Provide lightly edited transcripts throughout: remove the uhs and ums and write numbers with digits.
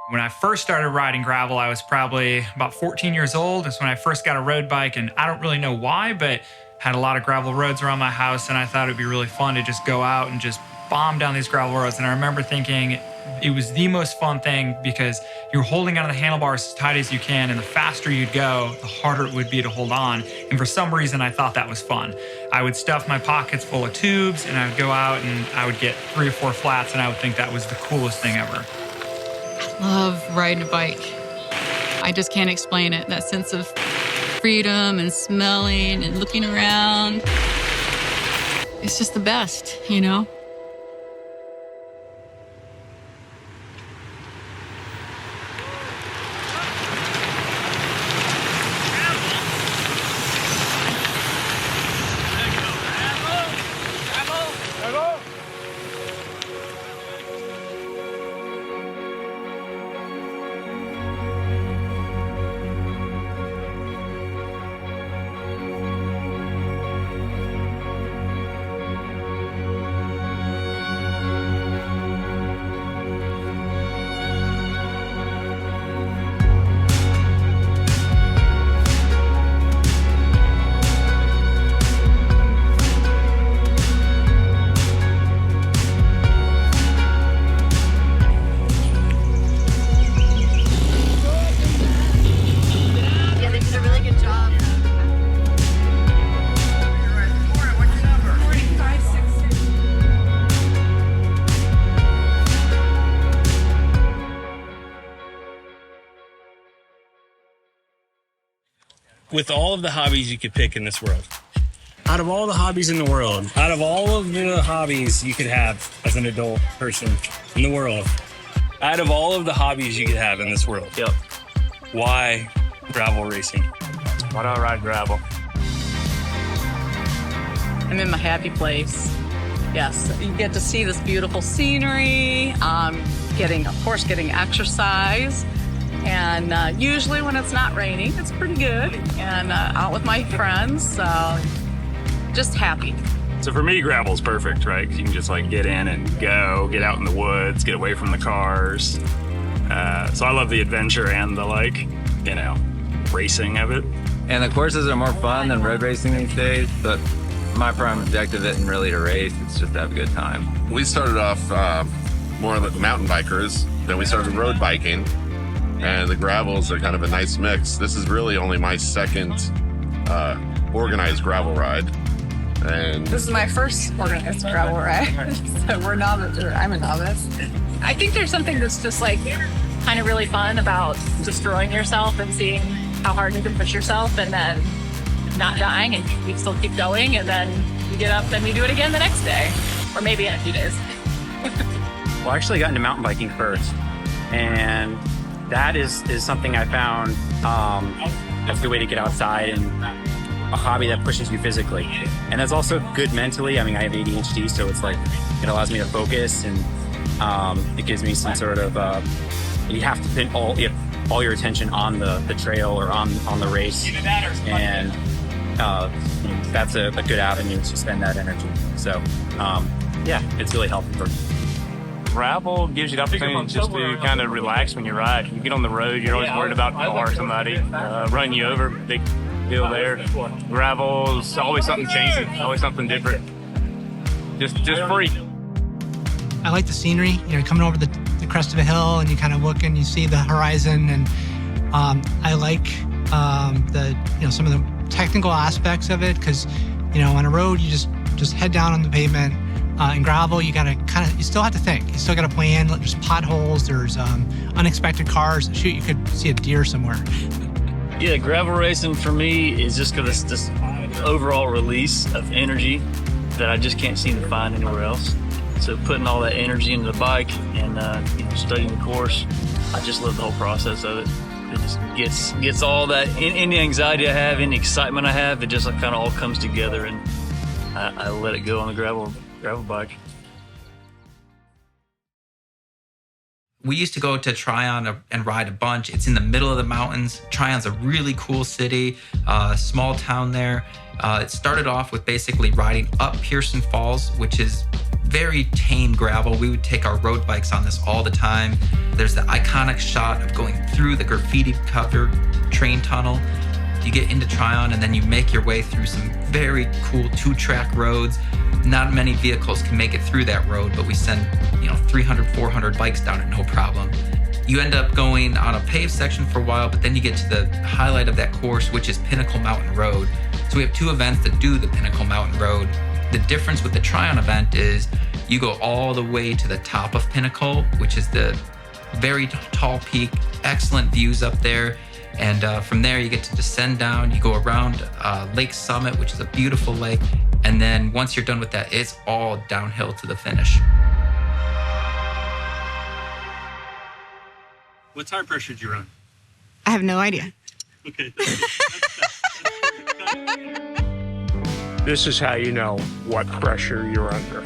When I first started riding gravel, I was probably about 14 years old. That's when I first got a road bike, and I don't really know why, but had a lot of gravel roads around my house, and I thought it'd be really fun to just go out and just bomb down these gravel roads. And I remember thinking it was the most fun thing because you're holding onto the handlebars as tight as you can, and the faster you'd go, the harder it would be to hold on. And for some reason, I thought that was fun. I would stuff my pockets full of tubes, and I would go out and I would get 3 or 4 flats, and I would think that was the coolest thing ever. Love riding a bike. I just can't explain it. That sense of freedom and smelling and looking around. It's just the best, you know? With all of the hobbies you could pick in this world, out of all the hobbies in the world, out of all of the hobbies you could have as an adult person in the world, out of all of the hobbies you could have in this world, Yep. why gravel racing? Why do I ride gravel? I'm in my happy place. Yes, you get to see this beautiful scenery, getting exercise. And usually when it's not raining, it's pretty good. And out with my friends, so just happy. So for me, gravel's perfect, right? 'Cause you can just like get in and go, get out in the woods, get away from the cars. So I love the adventure and the racing of it. And the courses are more fun than road racing these days, but my prime objective isn't really to race, it's just to have a good time. We started off more like mountain bikers, then we started road biking, and the gravels are kind of a nice mix. This is really only my second organized gravel ride. And This is my first organized gravel ride, so I'm a novice. I think there's something that's just like kind of really fun about destroying yourself and seeing how hard you can push yourself and then not dying and you still keep going, and then you get up and you do it again the next day or maybe in a few days. Well, I actually got into mountain biking first, and that is something I found that's a good way to get outside and a hobby that pushes you physically. And that's also good mentally. I mean, I have ADHD, so it's like it allows me to focus, and it gives me some sort of you have to put all your attention on the trail or on the race, and that's a good avenue to spend that energy. So yeah, it's really helpful for me. Gravel gives you the opportunity just to kind of relax when you ride. You get on the road, you're always worried about a car or somebody running you over. Big deal there. Gravel's always something changing, always something different. Just free. I like the scenery, coming over the crest of a hill and you kind of look and you see the horizon, and I like some of the technical aspects of it, because on a road you just head down on the pavement. In gravel, you still have to think. You still got to plan. There's potholes. There's unexpected cars. Shoot, you could see a deer somewhere. Yeah, gravel racing for me is just this overall release of energy that I just can't seem to find anywhere else. So putting all that energy into the bike and studying the course, I just love the whole process of it. It just gets all that, any anxiety I have, any excitement I have, it just kind of all comes together, and I let it go on the gravel bike. We used to go to Tryon and ride a bunch. It's in the middle of the mountains. Tryon's a really cool city, small town there. It started off with basically riding up Pierson Falls, which is very tame gravel. We would take our road bikes on this all the time. There's the iconic shot of going through the graffiti-covered train tunnel. You get into Tryon and then you make your way through some very cool 2-track roads. Not many vehicles can make it through that road, but we send 300, 400 bikes down it, no problem. You end up going on a paved section for a while, but then you get to the highlight of that course, which is Pinnacle Mountain Road. So we have 2 events that do the Pinnacle Mountain Road. The difference with the Tryon event is you go all the way to the top of Pinnacle, which is the very tall peak, excellent views up there. And from there, you get to descend down. You go around Lake Summit, which is a beautiful lake. And then once you're done with that, it's all downhill to the finish. What tire pressure did you run? I have no idea. Okay. This is how you know what pressure you're under.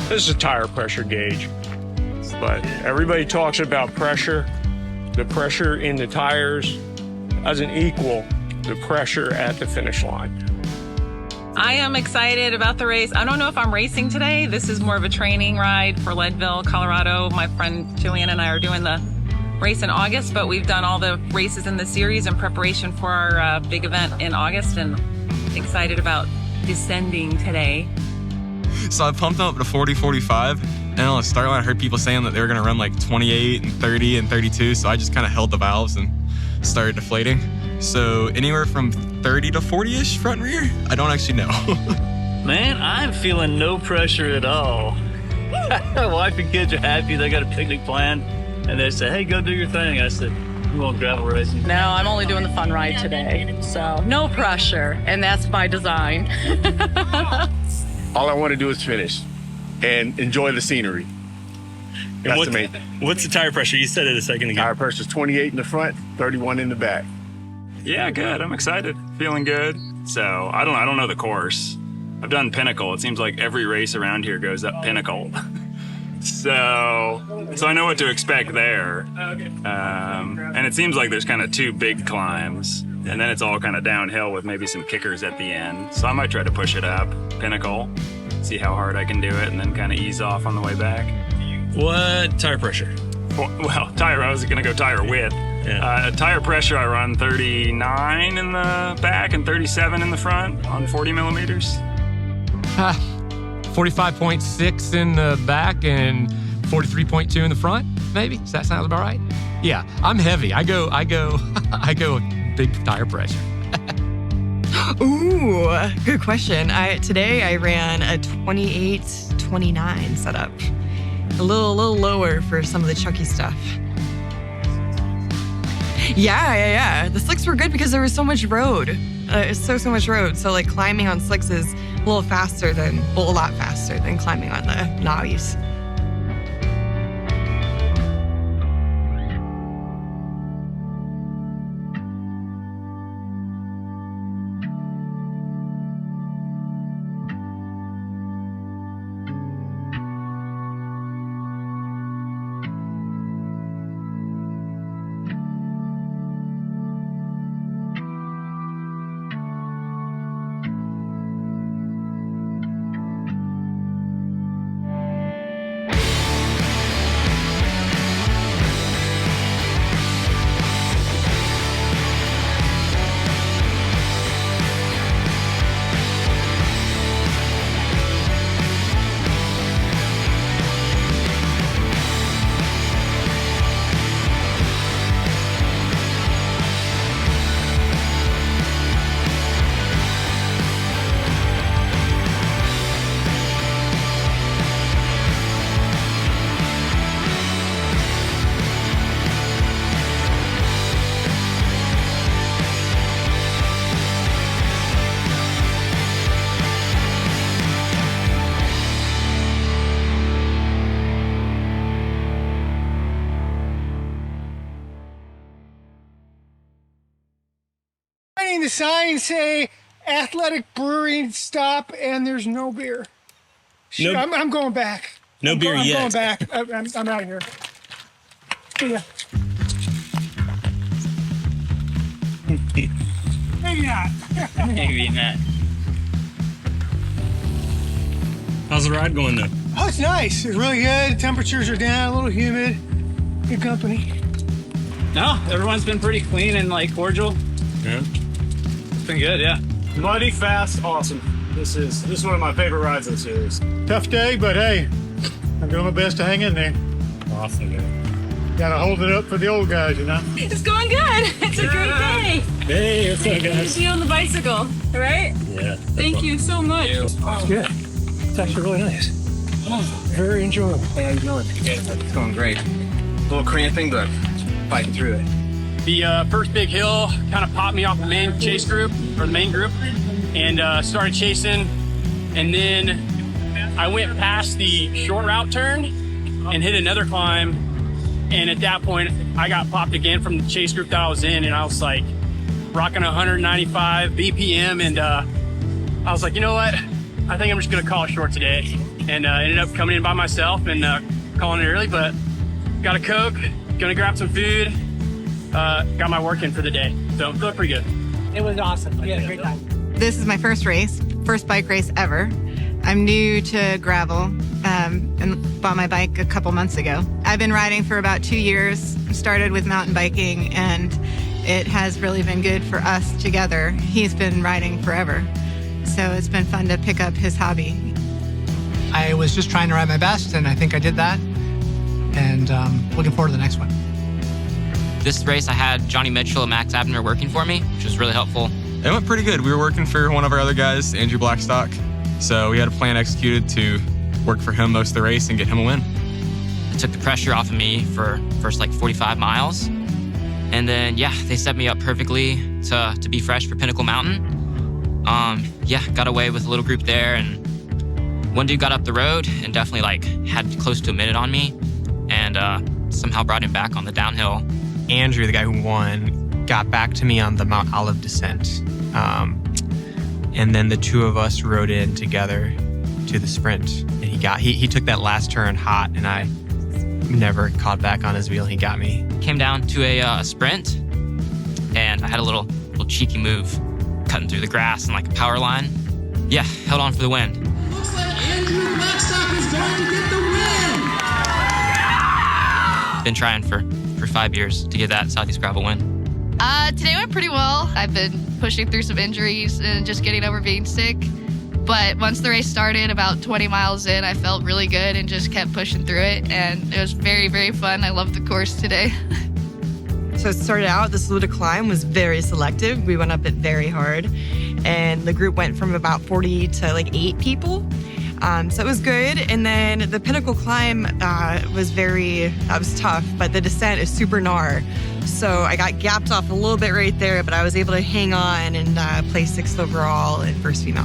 This is a tire pressure gauge, but everybody talks about pressure. The pressure in the tires doesn't equal the pressure at the finish line. I am excited about the race. I don't know if I'm racing today. This is more of a training ride for Leadville, Colorado. My friend Joanne and I are doing the race in August, but we've done all the races in the series in preparation for our big event in August, and excited about descending today. So I pumped up to 40, 45, and on the start line I heard people saying that they were going to run like 28 and 30 and 32, so I just kind of held the valves and started deflating. So anywhere from 30 to 40-ish front and rear, I don't actually know. Man, I'm feeling no pressure at all. Wife and kids are happy. They got a picnic planned, and they say, hey, go do your thing. I said, we won't gravel racing. No, I'm only doing the fun ride today, so no pressure, and that's by design. All I want to do is finish and enjoy the scenery. That's the main thing. What's the tire pressure? You said it a second ago. Tire pressure is 28 in the front, 31 in the back. Yeah, good. I'm excited. Feeling good. So I don't know the course. I've done Pinnacle. It seems like every race around here goes up Pinnacle. So I know what to expect there. And it seems like there's kind of 2 big climbs, and then it's all kind of downhill with maybe some kickers at the end. So I might try to push it up Pinnacle, see how hard I can do it, and then kind of ease off on the way back. What tire pressure? Well, I was going to go tire width. Yeah. Tire pressure, I run 39 in the back and 37 in the front on 40 millimeters. 45.6 in the back and 43.2 in the front, maybe. Does that sound about right? Yeah, I'm heavy. I go big tire pressure. Ooh, good question. Today I ran a 28-29 setup. A little lower for some of the chunky stuff. Yeah. The slicks were good because there was so much road. So much road. So like climbing on slicks is a lot faster than climbing on the knobbies. The signs say athletic brewing stop and there's no beer. Shit, No- I'm going back. No beer I'm yet. going back. I'm out of here. See ya. Maybe not. Maybe not. How's the ride going though? Oh, it's nice. It's really good. Temperatures are down, a little humid. Good company. No, everyone's been pretty clean and like cordial. Yeah. It's been good, yeah. Muddy, fast, awesome. This is one of my favorite rides in the series. Tough day, but hey, I'm doing my best to hang in there. Awesome, man. Gotta hold it up for the old guys, you know? It's going good. It's a great day. Hey, what's up, Good to guys? see you on the bicycle, all right? Yeah. Thank you so much. Oh, it's good. It's actually really nice. Very enjoyable. How you doing? It's going great. A little cramping, but fighting through it. The first big hill kind of popped me off the main chase group, or the main group, and started chasing. And then I went past the short route turn and hit another climb. And at that point, I got popped again from the chase group that I was in, and I was like rocking 195 BPM. And I was like, you know what? I think I'm just gonna call it short today. And ended up coming in by myself and calling it early, but got a Coke, gonna grab some food, got my work in for the day. So feel pretty good. It was awesome. We had a great time. This is my first race, first bike race ever. I'm new to gravel and bought my bike a couple months ago. I've been riding for about 2 years, started with mountain biking, and it has really been good for us together. He's been riding forever, so it's been fun to pick up his hobby. I was just trying to ride my best, and I think I did that. And looking forward to the next one. This race, I had Johnny Mitchell and Max Abner working for me, which was really helpful. It went pretty good. We were working for one of our other guys, Andrew Blackstock. So we had a plan executed to work for him most of the race and get him a win. It took the pressure off of me for first like 45 miles. And then, yeah, they set me up perfectly to be fresh for Pinnacle Mountain. Got away with a little group there, and one dude got up the road and definitely like had close to a minute on me, and somehow brought him back on the downhill. Andrew, the guy who won, got back to me on the Mount Olive descent. And then the two of us rode in together to the sprint. And he took that last turn hot, and I never caught back on his wheel. He got me. Came down to a sprint, and I had a little cheeky move, cutting through the grass and like a power line. Yeah, held on for the win. Looks like Andrew Blackstock is going to get the win. Been trying for 5 years to get that Southeast Gravel win. Today went pretty well. I've been pushing through some injuries and just getting over being sick. But once the race started, about 20 miles in, I felt really good and just kept pushing through it. And it was very, very fun. I loved the course today. So it started out, the slow to climb was very selective. We went up it very hard. And the group went from about 40 to like 8 people. So it was good. And then the pinnacle climb was tough, but the descent is super gnar. So I got gapped off a little bit right there, but I was able to hang on and place 6th overall at first female.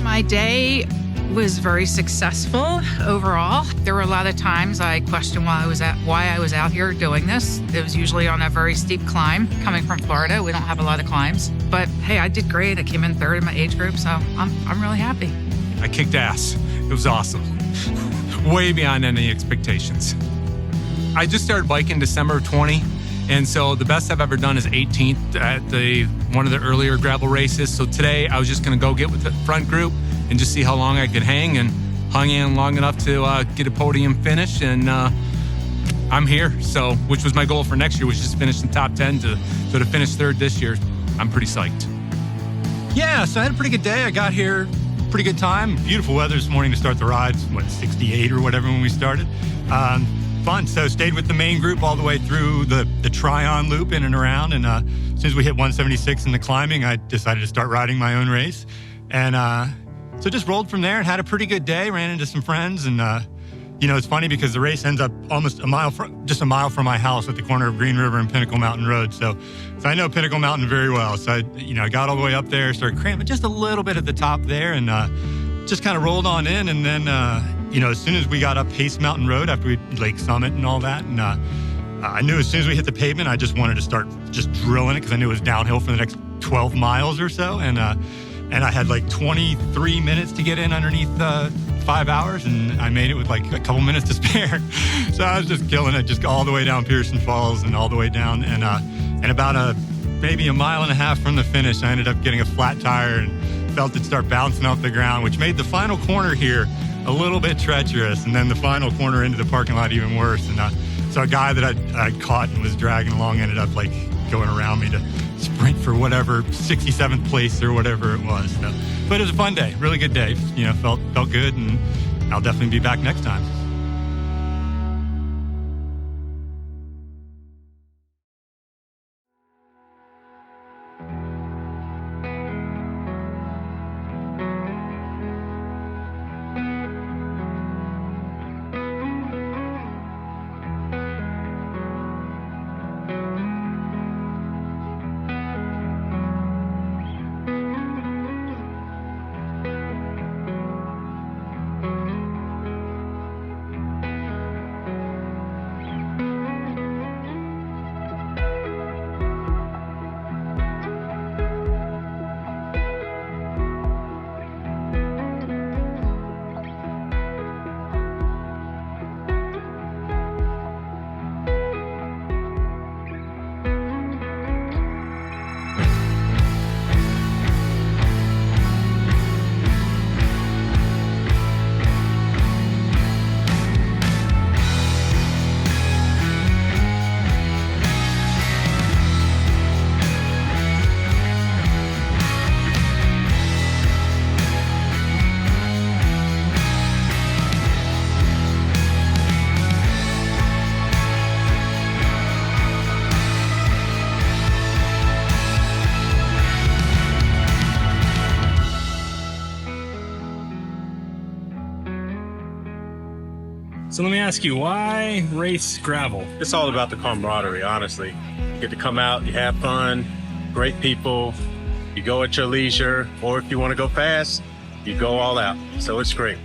My day was very successful overall. There were a lot of times I questioned why I was out here doing this. It was usually on a very steep climb. Coming from Florida, we don't have a lot of climbs. But hey, I did great. I came in 3rd in my age group, so I'm really happy. I kicked ass. It was awesome. Way beyond any expectations. I just started biking December of 20, and so the best I've ever done is 18th at one of the earlier gravel races. So today I was just gonna go get with the front group and just see how long I could hang, and hung in long enough to get a podium finish, and I'm here. So, which was my goal for next year, was just finish in top 10 to finish 3rd this year. I'm pretty psyched. Yeah, so I had a pretty good day. I got here, pretty good time. Beautiful weather this morning to start the rides, 68 or whatever when we started. Fun, so stayed with the main group all the way through the Tryon loop in and around, and as soon as we hit 176 in the climbing, I decided to start riding my own race. And so just rolled from there and had a pretty good day, ran into some friends, and it's funny because the race ends up almost just a mile from my house at the corner of Green River and Pinnacle Mountain Road. So I know Pinnacle Mountain very well. So I got all the way up there, started cramping just a little bit at the top there, and just kind of rolled on in. And then, as soon as we got up Pace Mountain Road after we Lake Summit and all that, and I knew as soon as we hit the pavement, I just wanted to start just drilling it because I knew it was downhill for the next 12 miles or so. And I had like 23 minutes to get in underneath 5 hours, and I made it with like a couple minutes to spare. So I was just killing it, just all the way down Pierson Falls and all the way down. And about maybe a mile and a half from the finish, I ended up getting a flat tire and felt it start bouncing off the ground, which made the final corner here a little bit treacherous, and then the final corner into the parking lot even worse. And so a guy that I'd caught and was dragging along ended up like going around me to sprint for whatever 67th place or whatever it was. So, but it was a fun day, really good day. You know, felt good, and I'll definitely be back next time. So let me ask you, why race gravel? It's all about the camaraderie, honestly. You get to come out, you have fun, great people, you go at your leisure, or if you want to go fast, you go all out. So it's great.